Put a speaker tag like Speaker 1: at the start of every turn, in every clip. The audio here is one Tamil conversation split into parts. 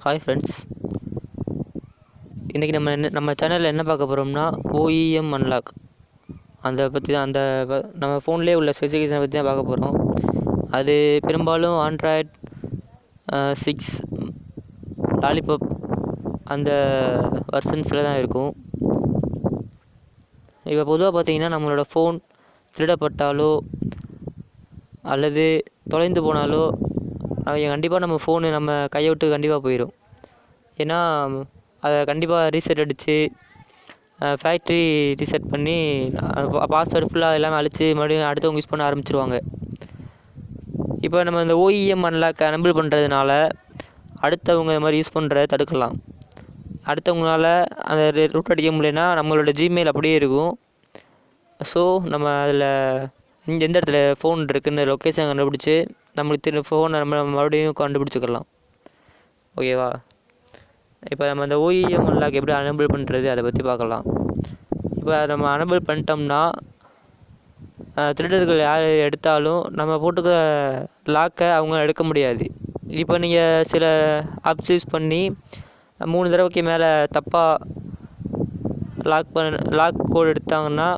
Speaker 1: ஹாய் ஃப்ரெண்ட்ஸ், இன்றைக்கி நம்ம சேனலில் என்ன பார்க்க போகிறோம்னா ஓஇஎம் அன்லாக் அதை பற்றி தான். நம்ம ஃபோன்லேயே உள்ள ஸ்பெசிஃபிகேஷனை பற்றி தான் பார்க்க போகிறோம். அது பெரும்பாலும் ஆண்ட்ராய்ட் 6 லாலிபாப் அந்த வெர்ஷன்ஸில் தான் இருக்கும். இப்போ பொதுவாக பார்த்திங்கன்னா நம்மளோட ஃபோன் திருடப்பட்டாலோ அல்லது தொலைந்து போனாலோ கண்டிப்பாக நம்ம ஃபோனு நம்ம கையை விட்டு கண்டிப்பாக போயிடும். ஏன்னா அதை கண்டிப்பாக ரீசெட் அடித்து ஃபேக்ட்ரி ரீசெட் பண்ணி பாஸ்வேர்டு ஃபுல்லாக எல்லாமே அழித்து மறுபடியும் அடுத்தவங்க யூஸ் பண்ண ஆரம்பிச்சிருவாங்க. இப்போ நம்ம இந்த ஓஇஎம் அன்லாக் எனபிள் பண்ணுறதுனால அடுத்தவங்க இது மாதிரி யூஸ் பண்ணுறத தடுக்கலாம். அடுத்தவங்களால அந்த ரூட் அடிக்க முடியலன்னா நம்மளோட ஜிமெயில் அப்படியே இருக்கும். ஸோ நம்ம அதில் எந்த இடத்துல ஃபோன் இருக்குதுன்னு லொக்கேஷன் கண்டுபிடிச்சி நம்மளுக்கு ஃபோனை நம்ம மறுபடியும் கண்டுபிடிச்சிக்கலாம். ஓகேவா? இப்போ நம்ம அந்த ஓஇஎம் அன்லாக் எப்படி எனபிள் பண்ணுறது அதை பற்றி பார்க்கலாம். இப்போ நம்ம எனபிள் பண்ணிட்டோம்னா திருடர்கள் யார் எடுத்தாலும் நம்ம போட்டுக்கிற லாக்கை அவங்க எடுக்க முடியாது. இப்போ நீங்கள் சில ஆப்ஸ் யூஸ் பண்ணி 3 தடவைக்கு மேலே தப்பாக லாக் கோட் எடுத்தாங்கன்னா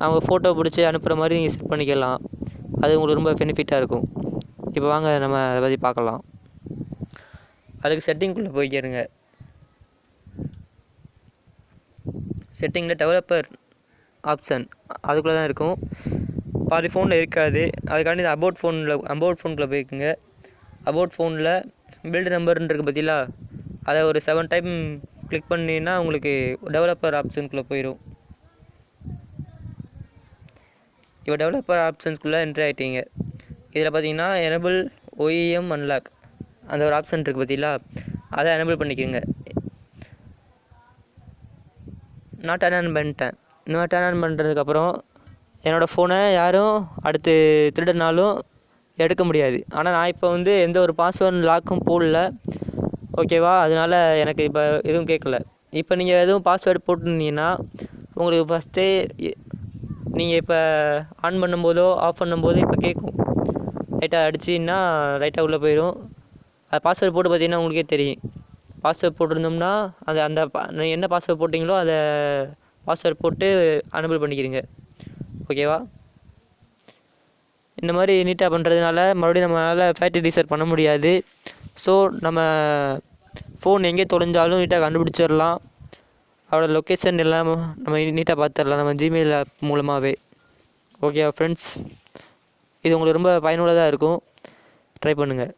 Speaker 1: அவங்க ஃபோட்டோ பிடிச்சி அனுப்புகிற மாதிரி நீங்கள் செட் பண்ணிக்கலாம். அது உங்களுக்கு ரொம்ப பெனிஃபிட்டாக இருக்கும். இப்போ வாங்க நம்ம அதை பற்றி பார்க்கலாம். அதுக்கு செட்டிங்குள்ளே போய்க்கிறங்க. செட்டிங்கில் டெவலப்பர் ஆப்ஷன் அதுக்குள்ளே தான் இருக்கும். பாதி ஃபோனில் இருக்காது. அதுக்காண்டி அபவுட் ஃபோனுக்குள்ளே போய்க்குங்க. அபவுட் ஃபோனில் பில்டு நம்பர்னு இருக்குது பார்த்தீங்களா, அதை ஒரு 7 டைம் கிளிக் பண்ணிங்கன்னா உங்களுக்கு டெவலப்பர் ஆப்ஷனுக்குள்ளே போயிடும். இப்போ டெவலப்பர் ஆப்ஷன்ஸ்குள்ளே என்ட்ரி ஆகிட்டீங்க. இதில் பார்த்தீங்கன்னா எனபிள் ஓஇஎம் அன்லாக் அந்த ஒரு ஆப்ஷன் இருக்குது பார்த்தீங்களா, அதை எனபிள் பண்ணிக்கோங்க. நான் டர்ன் ஆன் பண்ணிட்டேன். நான் டர்ன் ஆன் பண்ணுறதுக்கப்புறம் என்னோடய ஃபோனை யாரும் அடுத்து திருடினாலும் எடுக்க முடியாது. ஆனால் நான் இப்போ எந்த ஒரு பாஸ்வேர்டு லாக்கும் போடல. ஓகேவா? அதனால் எனக்கு இப்போ எதுவும் கேட்கல. இப்போ நீங்கள் எதுவும் பாஸ்வேர்டு போட்டிருந்தீங்கன்னா உங்களுக்கு ஃபஸ்ட்டே நீங்கள் இப்போ ஆன் பண்ணும்போதோ ஆஃப் பண்ணும்போதோ இப்போ கேட்கும். ரைட்டாக அடிச்சின்னா ரைட்டாக உள்ளே போயிடும். அது பாஸ்வேர்டு போட்டு பார்த்தீங்கன்னா உங்களுக்கே தெரியும். பாஸ்வேர்டு போட்டிருந்தோம்னா அந்த என்ன பாஸ்வேர்டு போட்டிங்களோ அதை பாஸ்வேர்டு போட்டு எனபிள் பண்ணிக்கிறீங்க. ஓகேவா? இந்த மாதிரி நீட்டாக பண்ணுறதுனால மறுபடியும் நம்மளால் ஃபேக்ட்ரி ரீசெட் பண்ண முடியாது. ஸோ நம்ம ஃபோன் எங்கே தொலைஞ்சாலும் நீட்டாக கண்டுபிடிச்சிடலாம். அவரோட லொக்கேஷன் எல்லாம் நம்ம நீட்டாக பார்த்துடலாம் நம்ம ஜிமெயில் ஆப் மூலமாகவே. ஓகேவா ஃப்ரெண்ட்ஸ்? இது உங்களுக்கு ரொம்ப பயனுள்ளதாக இருக்கும். ட்ரை பண்ணுங்கள்.